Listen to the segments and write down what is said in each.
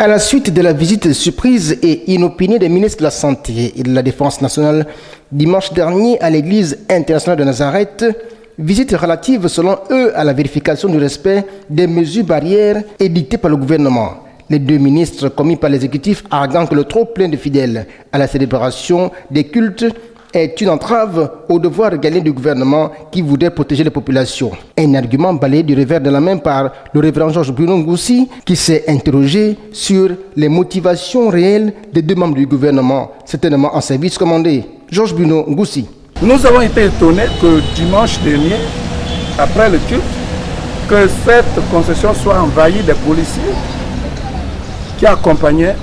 À la suite de la visite surprise et inopinée des ministres de la Santé et de la Défense nationale dimanche dernier à l'église internationale de Nazareth, visite relative selon eux à la vérification du respect des mesures barrières édictées par le gouvernement. Les deux ministres commis par l'exécutif arguant que le trop plein de fidèles à la célébration des cultes est une entrave au devoir régalien du gouvernement qui voudrait protéger les populations. Un argument balayé du revers de la main par le révérend Georges Bruno Ngoussi qui s'est interrogé sur les motivations réelles des deux membres du gouvernement, certainement en service commandé. Georges Bruno Ngoussi. Nous avons été étonnés que dimanche dernier, après le culte, que cette concession soit envahie des policiers qui accompagnaient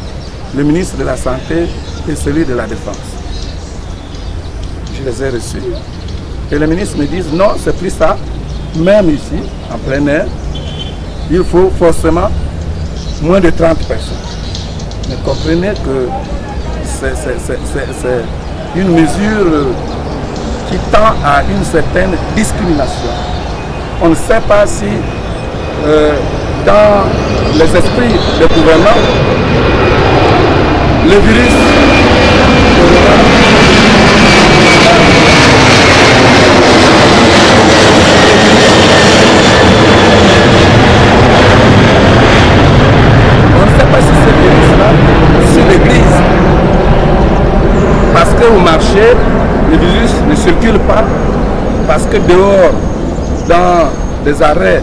le ministre de la Santé et celui de la Défense. Je les ai reçus. Et les ministres me disent non, c'est plus ça. Même ici, en plein air, il faut forcément moins de 30 personnes. Mais comprenez que c'est une mesure qui tend à une certaine discrimination. On ne sait pas si dans les esprits des gouvernants, le virus au marché, le virus ne circule pas parce que dehors, dans des arrêts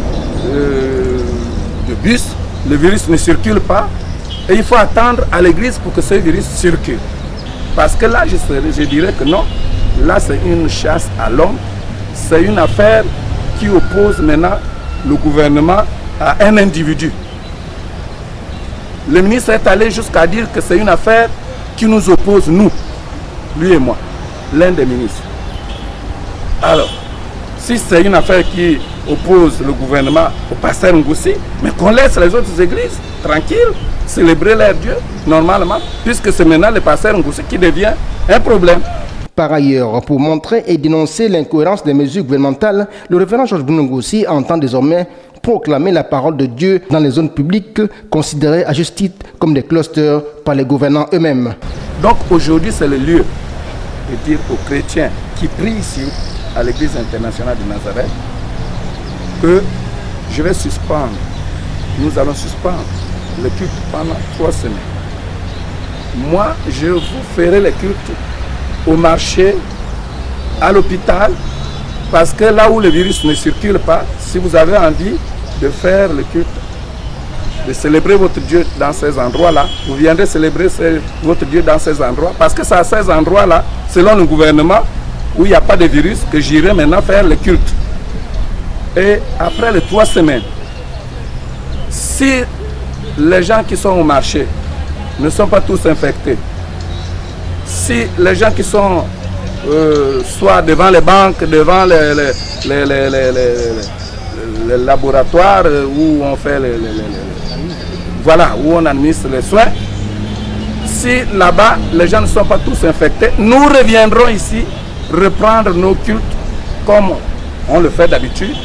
de bus, le virus ne circule pas et il faut attendre à l'église pour que ce virus circule. Parce que là, je dirais que non, là c'est une chasse à l'homme, c'est une affaire qui oppose maintenant le gouvernement à un individu. Le ministre est allé jusqu'à dire que c'est une affaire qui nous oppose, nous. Lui et moi, l'un des ministres. Alors, si c'est une affaire qui oppose le gouvernement au pasteur Ngoussi, mais qu'on laisse les autres églises tranquilles, célébrer leur Dieu normalement, puisque c'est maintenant le pasteur Ngoussi qui devient un problème. Par ailleurs, pour montrer et dénoncer l'incohérence des mesures gouvernementales, le révérend Georges Bruno Ngoussi entend désormais proclamer la parole de Dieu dans les zones publiques considérées à juste titre comme des clusters par les gouvernants eux-mêmes. Donc aujourd'hui, c'est le lieu de dire aux chrétiens qui prient ici à l'église internationale de Nazareth que je vais suspendre, nous allons suspendre le culte pendant 3 semaines. Moi, je vous ferai le culte au marché, à l'hôpital, parce que là où le virus ne circule pas, si vous avez envie de faire le culte, de célébrer votre Dieu dans ces endroits-là, vous viendrez célébrer votre Dieu dans ces endroits, parce que c'est à ces endroits-là, selon le gouvernement, où il n'y a pas de virus, que j'irai maintenant faire le culte. Et après les 3 semaines, si les gens qui sont au marché ne sont pas tous infectés, si les gens qui sont soit devant les banques, devant les laboratoires où on fait voilà, où on administre les soins, si là-bas les gens ne sont pas tous infectés, nous reviendrons ici reprendre nos cultes comme on le fait d'habitude